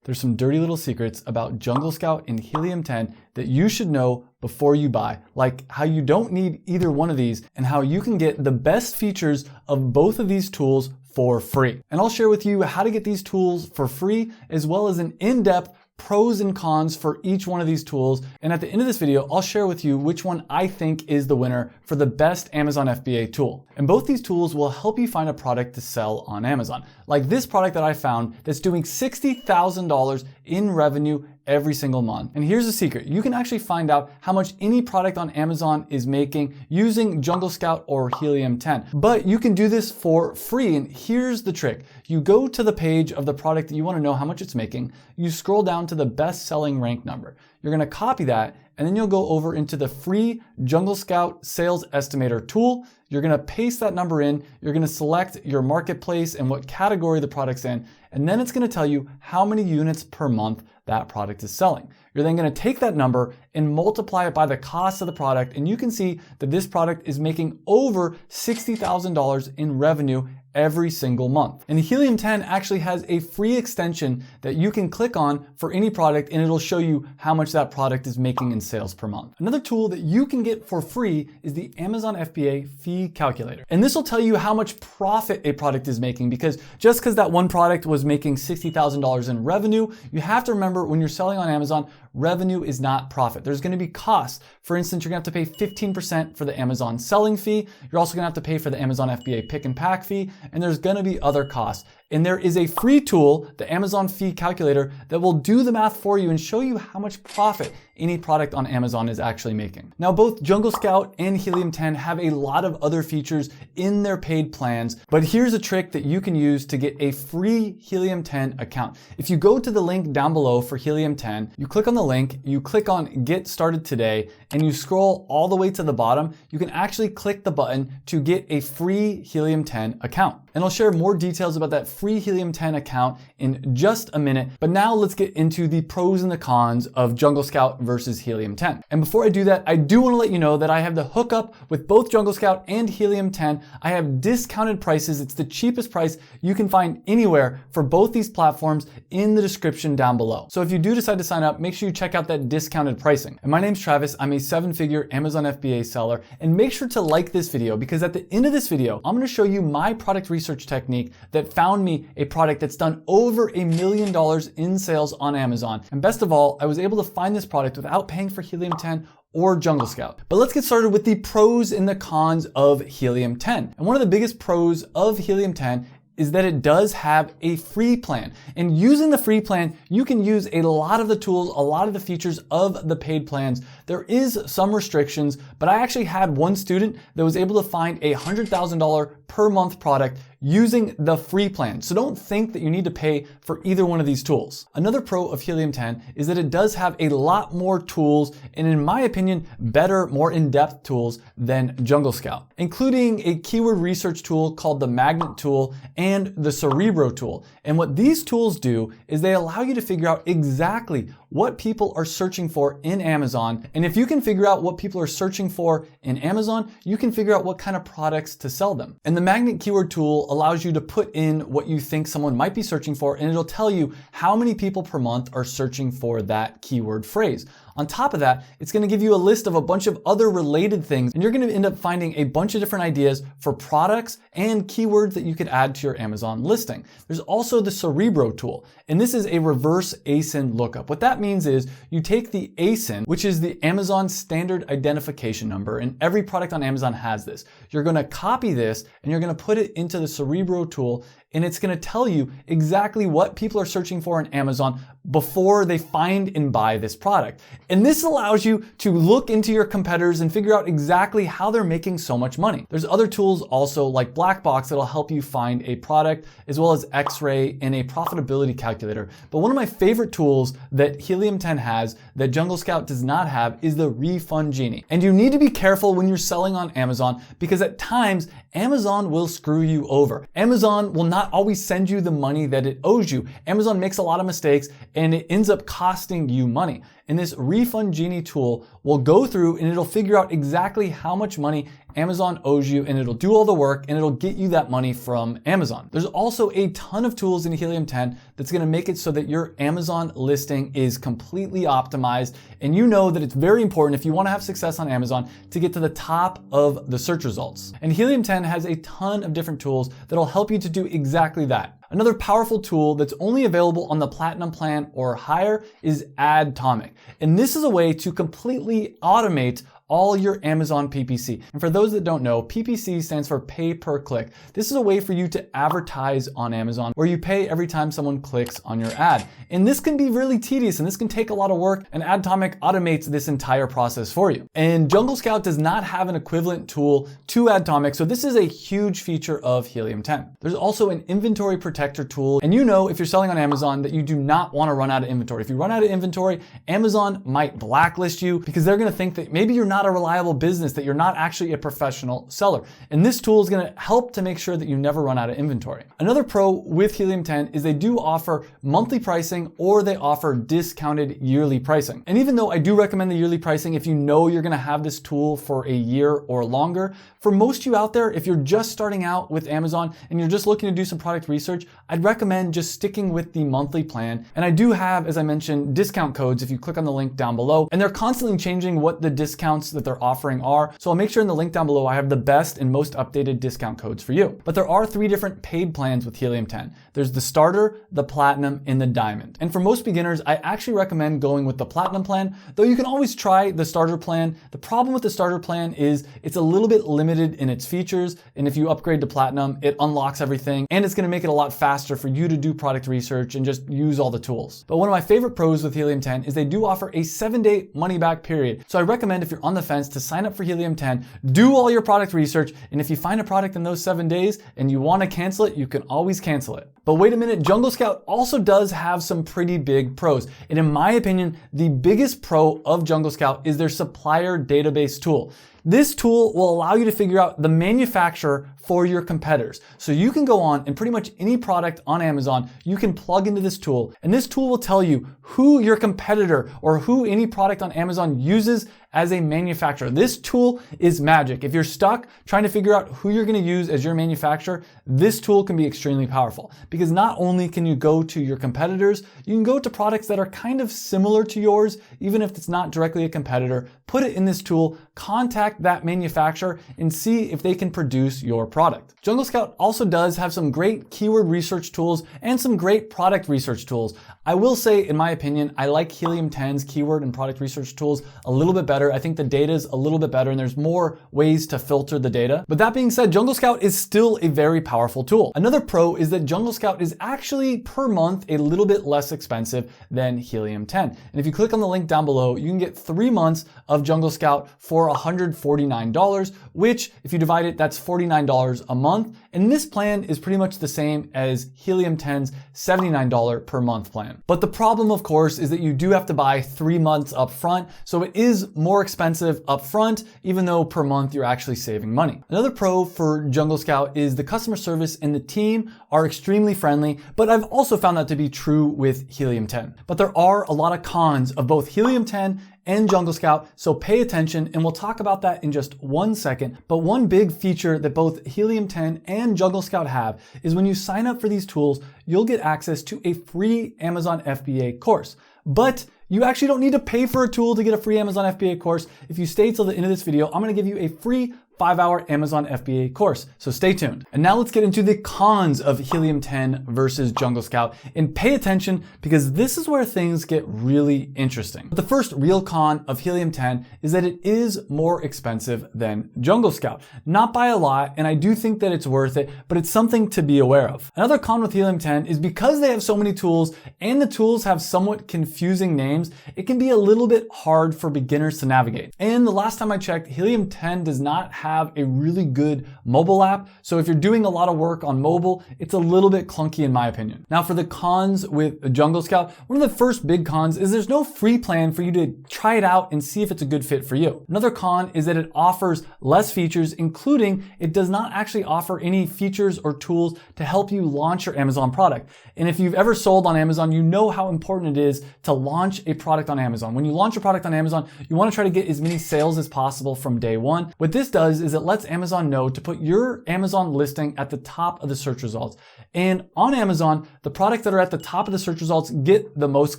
There's some dirty little secrets about Jungle Scout and Helium 10 that you should know before you buy, like how you don't need either one of these and how you can get the best features of both of these tools for free. And I'll share with you how to get these tools for free, as well as an in-depth pros and cons for each one of these tools. And at the end of this video, I'll share with you which one I think is the winner for the best Amazon FBA tool. And both these tools will help you find a product to sell on Amazon. Like this product that I found that's doing $60,000 in revenue every single month. And here's the secret. You can actually find out how much any product on Amazon is making using Jungle Scout or Helium 10. But you can do this for free. And here's the trick. You go to the page of the product that you want to know how much it's making. You scroll down to the best selling rank number. You're going to copy that, and then you'll go over into the free Jungle Scout Sales Estimator tool. You're going to paste that number in. You're going to select your marketplace and what category the product's in. And then it's going to tell you how many units per month that product is selling. You're then going to take that number and multiply it by the cost of the product. And you can see that this product is making over $60,000 in revenue every single month. And Helium 10 actually has a free extension that you can click on for any product, and it'll show you how much that product is making in sales per month. Another tool that you can get for free is the Amazon FBA fee calculator. And this will tell you how much profit a product is making, because just because that one product was making $60,000 in revenue, you have to remember when you're selling on Amazon, revenue is not profit. There's going to be costs. For instance, you're going to have to pay 15% for the Amazon selling fee. You're also going to have to pay for the Amazon FBA pick and pack fee, and there's going to be other costs. And there is a free tool, the Amazon fee calculator, that will do the math for you and show you how much profit any product on Amazon is actually making. Now, both Jungle Scout and Helium 10 have a lot of other features in their paid plans, but here's a trick that you can use to get a free Helium 10 account. If you go to the link down below for Helium 10, you click on the link, you click on Get Started Today, and you scroll all the way to the bottom, you can actually click the button to get a free Helium 10 account. And I'll share more details about that free Helium 10 account in just a minute. But now let's get into the pros and the cons of Jungle Scout versus Helium 10. And before I do that, I do want to let you know that I have the hookup with both Jungle Scout and Helium 10. I have discounted prices. It's the cheapest price you can find anywhere for both these platforms in the description down below. So if you do decide to sign up, make sure you check out that discounted pricing. And my name's Travis. I'm a 7-figure Amazon FBA seller. And make sure to like this video, because at the end of this video, I'm going to show you my product research technique that found me a product that's done over $1 million in sales on Amazon. And best of all, I was able to find this product without paying for Helium 10 or Jungle Scout. But let's get started with the pros and the cons of Helium 10. And one of the biggest pros of Helium 10 is that it does have a free plan. And using the free plan, you can use a lot of the tools, a lot of the features of the paid plans. There is some restrictions, but I actually had one student that was able to find a $100,000 per month product using the free plan. So don't think that you need to pay for either one of these tools. Another pro of Helium 10 is that it does have a lot more tools, and in my opinion, better, more in-depth tools than Jungle Scout, including a keyword research tool called the Magnet tool and the Cerebro tool. And what these tools do is they allow you to figure out exactly what people are searching for in Amazon. And if you can figure out what people are searching for in Amazon, you can figure out what kind of products to sell them. And the Magnet keyword tool allows you to put in what you think someone might be searching for, and it'll tell you how many people per month are searching for that keyword phrase. On top of that, it's going to give you a list of a bunch of other related things, and you're going to end up finding a bunch of different ideas for products and keywords that you could add to your Amazon listing. There's also the Cerebro tool, and this is a reverse ASIN lookup. What that means is you take the ASIN, which is the Amazon Standard Identification Number, and every product on Amazon has this. You're going to copy this and you're going to put it into the Cerebro tool, and it's going to tell you exactly what people are searching for in Amazon before they find and buy this product. And this allows you to look into your competitors and figure out exactly how they're making so much money. There's other tools also like Blackbox that'll help you find a product, as well as X-Ray and a profitability calculator. But one of my favorite tools that Helium 10 has that Jungle Scout does not have is the Refund Genie. And you need to be careful when you're selling on Amazon, because at times Amazon will screw you over. Amazon will not always send you the money that it owes you. Amazon makes a lot of mistakes and it ends up costing you money. And this Refund Genie tool will go through and it'll figure out exactly how much money Amazon owes you, and it'll do all the work and it'll get you that money from Amazon. There's also a ton of tools in Helium 10 that's gonna make it so that your Amazon listing is completely optimized. And you know that it's very important if you wanna have success on Amazon to get to the top of the search results. And Helium 10 has a ton of different tools that'll help you to do exactly that. Another powerful tool that's only available on the Platinum plan or higher is Adtomic. And this is a way to completely automate all your Amazon PPC. And for those that don't know, PPC stands for pay per click. This is a way for you to advertise on Amazon where you pay every time someone clicks on your ad. And this can be really tedious and this can take a lot of work, and Adtomic automates this entire process for you. And Jungle Scout does not have an equivalent tool to Adtomic, so this is a huge feature of Helium 10. There's also an inventory protector tool, and you know if you're selling on Amazon that you do not want to run out of inventory. If you run out of inventory, Amazon might blacklist you because they're going to think that maybe you're not a reliable business, that you're not actually a professional seller. And this tool is going to help to make sure that you never run out of inventory. Another pro with Helium 10 is they do offer monthly pricing, or they offer discounted yearly pricing. And even though I do recommend the yearly pricing if you know you're going to have this tool for a year or longer, for most of you out there, if you're just starting out with Amazon and you're just looking to do some product research, I'd recommend just sticking with the monthly plan. And I do have, as I mentioned, discount codes if you click on the link down below, and they're constantly changing what the discounts that they're offering are. So I'll make sure in the link down below I have the best and most updated discount codes for you. But there are 3 different paid plans with Helium 10. There's the starter, the platinum, and the diamond. And for most beginners, I actually recommend going with the platinum plan, though you can always try the starter plan. The problem with the starter plan is it's a little bit limited in its features, and if you upgrade to platinum, it unlocks everything, and it's going to make it a lot faster for you to do product research and just use all the tools. But one of my favorite pros with Helium 10 is they do offer a 7-day money back period. So I recommend if you're on the fence to sign up for Helium 10, do all your product research, and if you find a product in those 7 days and you want to cancel it, you can always cancel it. But wait a minute, Jungle Scout also does have some pretty big pros. And in my opinion, the biggest pro of Jungle Scout is their supplier database tool. This tool will allow you to figure out the manufacturer for your competitors. So you can go on and pretty much any product on Amazon, you can plug into this tool, and this tool will tell you who your competitor or who any product on Amazon uses as a manufacturer. This tool is magic. If you're stuck trying to figure out who you're going to use as your manufacturer, this tool can be extremely powerful, because not only can you go to your competitors, you can go to products that are kind of similar to yours, even if it's not directly a competitor, put it in this tool, contact that manufacturer, and see if they can produce your product. Jungle Scout also does have some great keyword research tools and some great product research tools. I will say, in my opinion, I like Helium 10's keyword and product research tools a little bit better. I think the data is a little bit better and there's more ways to filter the data. But that being said, Jungle Scout is still a very powerful tool. Another pro is that Jungle Scout is actually per month a little bit less expensive than Helium 10. And if you click on the link down below, you can get 3 months of Jungle Scout for $149, which if you divide it, that's $49 a month. And this plan is pretty much the same as Helium 10's $79 per month plan. But the problem, of course, is that you do have to buy 3 months up front. So it is more expensive up front, even though per month you're actually saving money. Another pro for Jungle Scout is the customer service and the team are extremely friendly, but I've also found that to be true with Helium 10. But there are a lot of cons of both Helium 10 and Jungle Scout, so pay attention, and we'll talk about that in just 1 second. But one big feature that both Helium 10 and Jungle Scout have is when you sign up for these tools, you'll get access to a free Amazon FBA course. But you actually don't need to pay for a tool to get a free Amazon FBA course. If you stay till the end of this video, I'm gonna give you a free 5-hour Amazon FBA course. So stay tuned. And now let's get into the cons of Helium 10 versus Jungle Scout, and pay attention because this is where things get really interesting. But the first real con of Helium 10 is that it is more expensive than Jungle Scout. Not by a lot, and I do think that it's worth it, but it's something to be aware of. Another con with Helium 10 is because they have so many tools and the tools have somewhat confusing names, it can be a little bit hard for beginners to navigate. And the last time I checked, Helium 10 does not have a really good mobile app. So if you're doing a lot of work on mobile, it's a little bit clunky in my opinion. Now for the cons with Jungle Scout, one of the first big cons is there's no free plan for you to try it out and see if it's a good fit for you. Another con is that it offers less features, including it does not actually offer any features or tools to help you launch your Amazon product. And if you've ever sold on Amazon, you know how important it is to launch a product on Amazon. When you launch a product on Amazon, you want to try to get as many sales as possible from day one. What this does does is it lets Amazon know to put your Amazon listing at the top of the search results. And on Amazon, the products that are at the top of the search results get the most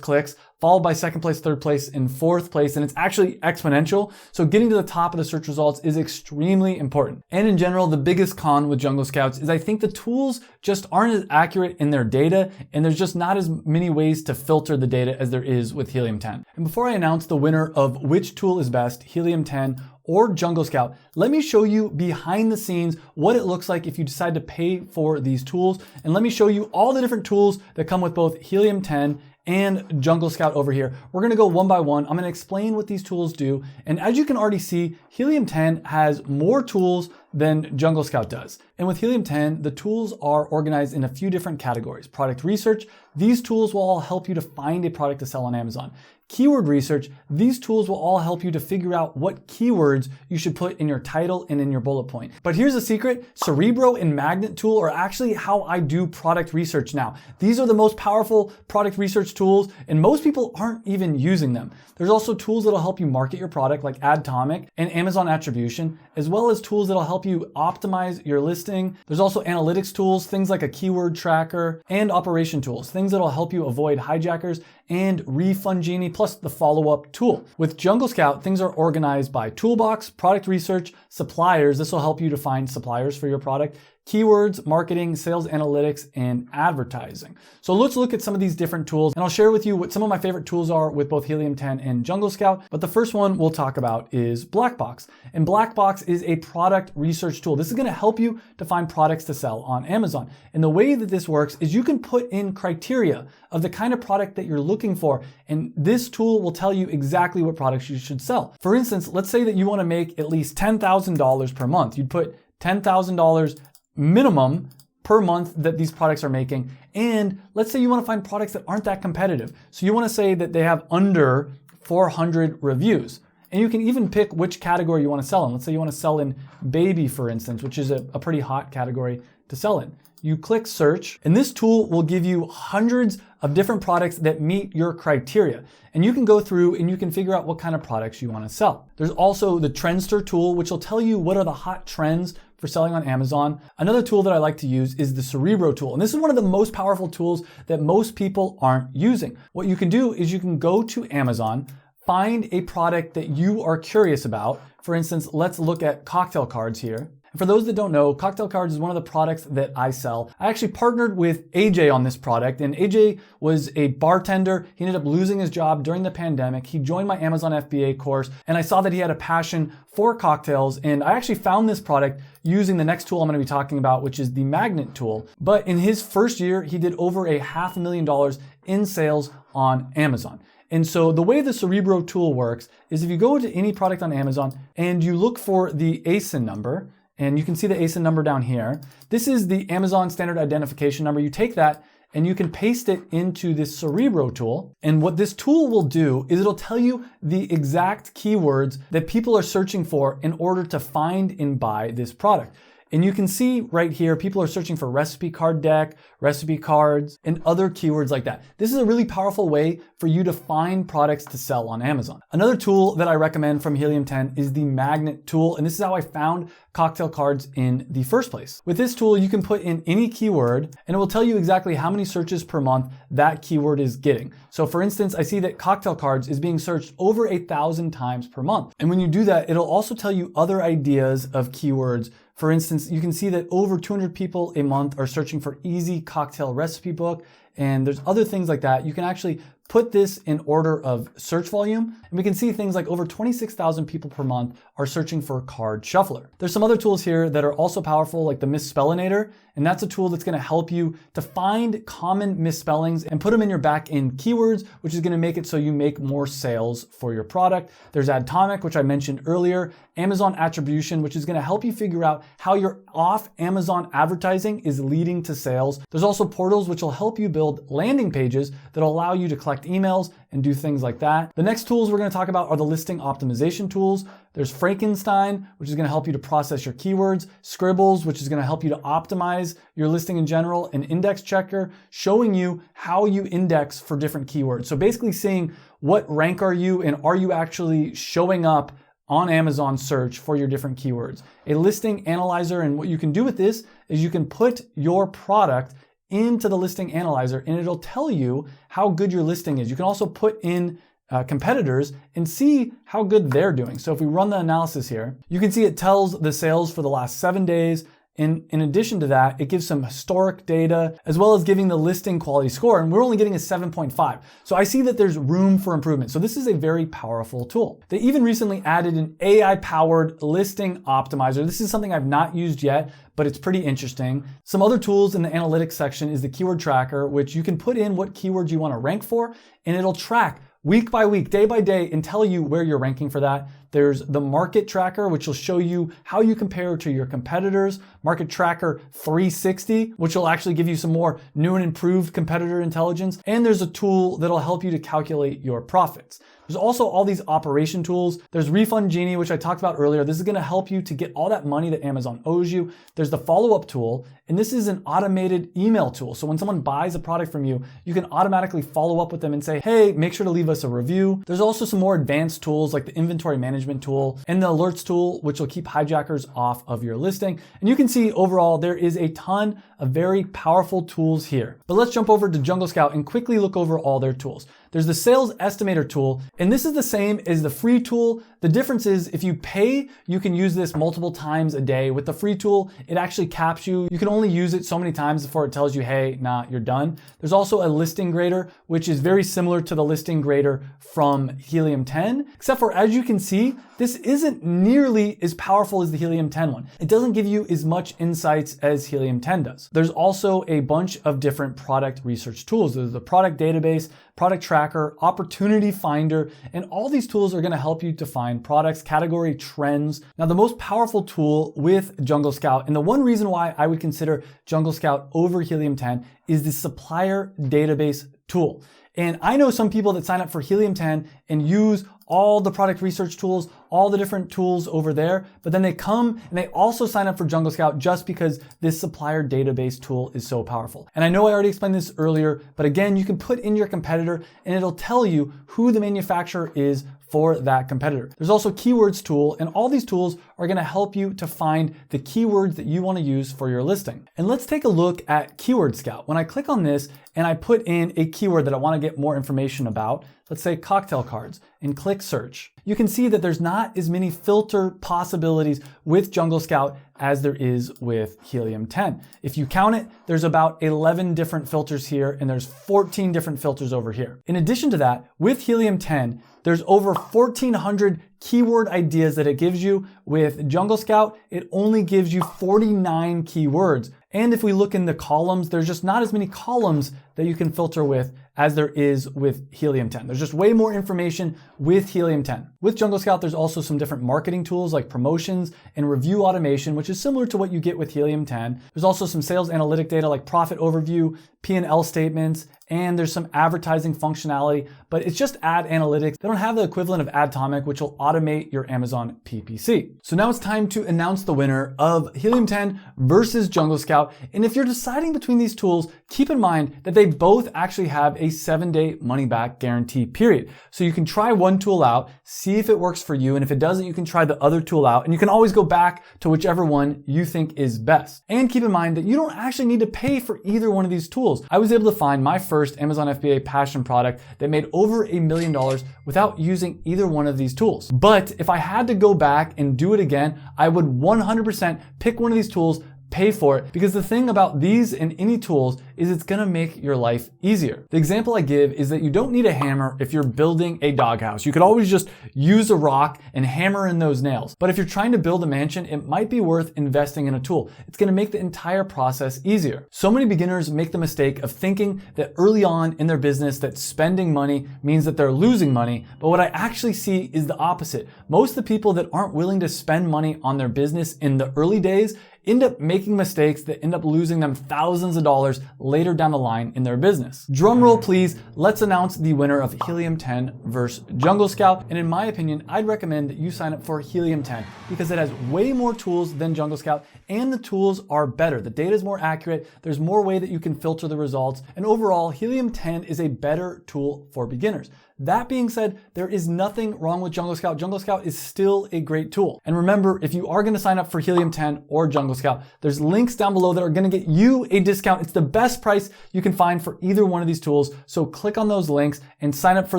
clicks, followed by second place, third place, and fourth place. And it's actually exponential. So getting to the top of the search results is extremely important. And in general, the biggest con with Jungle Scouts is I think the tools just aren't as accurate in their data, and there's just not as many ways to filter the data as there is with Helium 10. And before I announce the winner of which tool is best, Helium 10 or Jungle Scout, let me show you behind the scenes what it looks like if you decide to pay for these tools. And let me show you all the different tools that come with both Helium 10 and Jungle Scout over here. We're gonna go one by one. I'm gonna explain what these tools do. And as you can already see, Helium 10 has more tools than Jungle Scout does. And with Helium 10, the tools are organized in a few different categories. Product research, these tools will all help you to find a product to sell on Amazon. Keyword research, these tools will all help you to figure out what keywords you should put in your title and in your bullet point. But here's a secret, Cerebro and Magnet tool are actually how I do product research now. These are the most powerful product research tools, and most people aren't even using them. There's also tools that'll help you market your product like Atomic and Amazon Attribution, as well as tools that'll help you optimize your listing. There's also analytics tools, things like a keyword tracker, and operation tools, things that'll help you avoid hijackers, and Refund Genie, plus the follow-up tool. With Jungle Scout, things are organized by toolbox, product research, suppliers. This will help you to find suppliers for your product, keywords, marketing, sales analytics, and advertising. So let's look at some of these different tools, and I'll share with you what some of my favorite tools are with both Helium 10 and Jungle Scout. But the first one we'll talk about is Blackbox. And Blackbox is a product research tool. This is gonna help you to find products to sell on Amazon. And the way that this works is you can put in criteria of the kind of product that you're looking for, and this tool will tell you exactly what products you should sell. For instance, let's say that you wanna make at least $10,000 per month. You'd put $10,000 minimum per month that these products are making. And let's say you want to find products that aren't that competitive. So you want to say that they have under 400 reviews. And you can even pick which category you want to sell in. Let's say you want to sell in baby, for instance, which is a pretty hot category to sell in. You click search, and this tool will give you hundreds of different products that meet your criteria. And you can go through and you can figure out what kind of products you want to sell. There's also the Trendster tool, which will tell you what are the hot trends for selling on Amazon. Another tool that I like to use is the Cerebro tool. And this is one of the most powerful tools that most people aren't using. What you can do is you can go to Amazon, find a product that you are curious about. For instance, let's look at cocktail cards here. And for those that don't know, cocktail cards is one of the products that I sell. I actually partnered with AJ on this product, and AJ was a bartender. He ended up losing his job during the pandemic. He joined my Amazon FBA course, and I saw that he had a passion for cocktails, and I actually found this product using the next tool I'm going to be talking about, which is the Magnet tool. But in his first year, he did over $500,000 in sales on Amazon. And so the way the Cerebro tool works is if you go to any product on Amazon and you look for the ASIN number, and you can see the ASIN number down here. This is the Amazon Standard Identification Number. You take that and you can paste it into this Cerebro tool. And what this tool will do is it'll tell you the exact keywords that people are searching for in order to find and buy this product. And you can see right here, people are searching for recipe card deck, recipe cards, and other keywords like that. This is a really powerful way for you to find products to sell on Amazon. Another tool that I recommend from Helium 10 is the Magnet tool, and this is how I found cocktail cards in the first place. With this tool, you can put in any keyword, and it will tell you exactly how many searches per month that keyword is getting. So for instance, I see that cocktail cards is being searched over 1,000 times per month. And when you do that, it'll also tell you other ideas of keywords. For instance, you can see that over 200 people a month are searching for easy cocktail recipe book, and there's other things like that. You can actually put this in order of search volume, and we can see things like over 26,000 people per month are searching for card shuffler. There's some other tools here that are also powerful, like the Misspellinator, and that's a tool that's gonna help you to find common misspellings and put them in your back-end keywords, which is gonna make it so you make more sales for your product. There's Atomic, which I mentioned earlier, Amazon Attribution, which is gonna help you figure out how your off-Amazon advertising is leading to sales. There's also Portals, which will help you build landing pages that'll allow you to collect emails and do things like that. The next tools we're going to talk about are the listing optimization tools. There's Frankenstein, which is going to help you to process your keywords, Scribbles, which is going to help you to optimize your listing in general, and Index Checker, showing you how you index for different keywords. So basically seeing what rank are you and are you actually showing up on Amazon search for your different keywords. A listing analyzer, and what you can do with this is you can put your product into the listing analyzer and it'll tell you how good your listing is. You can also put in competitors and see how good they're doing. So if we run the analysis here, you can see it tells the sales for the last 7 days. In addition to that, it gives some historic data as well as giving the listing quality score, and we're only getting a 7.5. So I see that there's room for improvement. So this is a very powerful tool. They even recently added an AI-powered listing optimizer. This is something I've not used yet, but it's pretty interesting. Some other tools in the analytics section is the keyword tracker, which you can put in what keywords you want to rank for, and it'll track week by week, day by day, and tell you where you're ranking for that. There's the market tracker, which will show you how you compare to your competitors. Market tracker 360, which will actually give you some more new and improved competitor intelligence. And there's a tool that'll help you to calculate your profits. There's also all these operation tools. There's Refund Genie, which I talked about earlier. This is gonna help you to get all that money that Amazon owes you. There's the follow-up tool, and this is an automated email tool. So when someone buys a product from you, you can automatically follow up with them and say, hey, make sure to leave us a review. There's also some more advanced tools like the inventory management tool and the alerts tool, which will keep hijackers off of your listing. And you can see overall, there is a ton of very powerful tools here. But let's jump over to Jungle Scout and quickly look over all their tools. There's the sales estimator tool, and this is the same as the free tool. The difference is if you pay, you can use this multiple times a day. With the free tool, it actually caps you. You can only use it so many times before it tells you, hey, nah, you're done. There's also a listing grader, which is very similar to the listing grader from Helium 10, except for, as you can see, this isn't nearly as powerful as the Helium 10 one. It doesn't give you as much insights as Helium 10 does. There's also a bunch of different product research tools. There's the product database, product tracker, opportunity finder, and all these tools are gonna help you to find products, category trends. Now, the most powerful tool with Jungle Scout, and the one reason why I would consider Jungle Scout over Helium 10, is the supplier database tool. And I know some people that sign up for Helium 10 and use all the product research tools, all the different tools over there, but then they come and they also sign up for Jungle Scout just because this supplier database tool is so powerful. And I know I already explained this earlier, but again, you can put in your competitor and it'll tell you who the manufacturer is for that competitor. There's also keywords tool, and all these tools are gonna help you to find the keywords that you wanna use for your listing. And let's take a look at Keyword Scout. When I click on this and I put in a keyword that I wanna get more information about, let's say cocktail cards, and click search, you can see that there's not as many filter possibilities with Jungle Scout as there is with Helium 10. If you count it, there's about 11 different filters here, and there's 14 different filters over here. In addition to that, with Helium 10, there's over 1,400 keyword ideas that it gives you. With Jungle Scout, it only gives you 49 keywords. And if we look in the columns, there's just not as many columns that you can filter with as there is with Helium 10. There's just way more information with Helium 10. With Jungle Scout, there's also some different marketing tools like promotions and review automation, which is similar to what you get with Helium 10. There's also some sales analytic data like profit overview, P&L statements, and there's some advertising functionality, but it's just ad analytics. They don't have the equivalent of Adtomic, which will automate your Amazon PPC. So now it's time to announce the winner of Helium 10 versus Jungle Scout. And if you're deciding between these tools, keep in mind that they both actually have a 7-day money-back guarantee period. So you can try one tool out, see if it works for you, and if it doesn't, you can try the other tool out, and you can always go back to whichever one you think is best. And keep in mind that you don't actually need to pay for either one of these tools. I was able to find my first Amazon FBA passion product that made over $1 million without using either one of these tools. But if I had to go back and do it again, I would 100% pick one of these tools, pay for it, because the thing about these and any tools is it's gonna make your life easier. The example I give is that you don't need a hammer if you're building a doghouse. You could always just use a rock and hammer in those nails. But if you're trying to build a mansion, it might be worth investing in a tool. It's gonna make the entire process easier. So many beginners make the mistake of thinking that early on in their business that spending money means that they're losing money. But what I actually see is the opposite. Most of the people that aren't willing to spend money on their business in the early days, end up making mistakes that end up losing them thousands of dollars later down the line in their business. Drum roll please, let's announce the winner of Helium 10 versus Jungle Scout. And in my opinion, I'd recommend that you sign up for Helium 10 because it has way more tools than Jungle Scout, and the tools are better. The data is more accurate, there's more way that you can filter the results, and overall, Helium 10 is a better tool for beginners. That being said, there is nothing wrong with Jungle Scout. Jungle Scout is still a great tool. And remember, if you are gonna sign up for Helium 10 or Jungle Scout, there's links down below that are gonna get you a discount. It's the best price you can find for either one of these tools. So click on those links and sign up for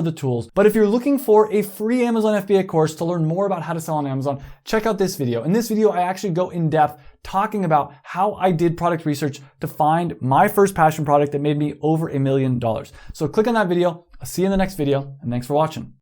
the tools. But if you're looking for a free Amazon FBA course to learn more about how to sell on Amazon, check out this video. In this video, I actually go in depth talking about how I did product research to find my first passion product that made me over $1 million. So click on that video. I'll see you in the next video, and thanks for watching.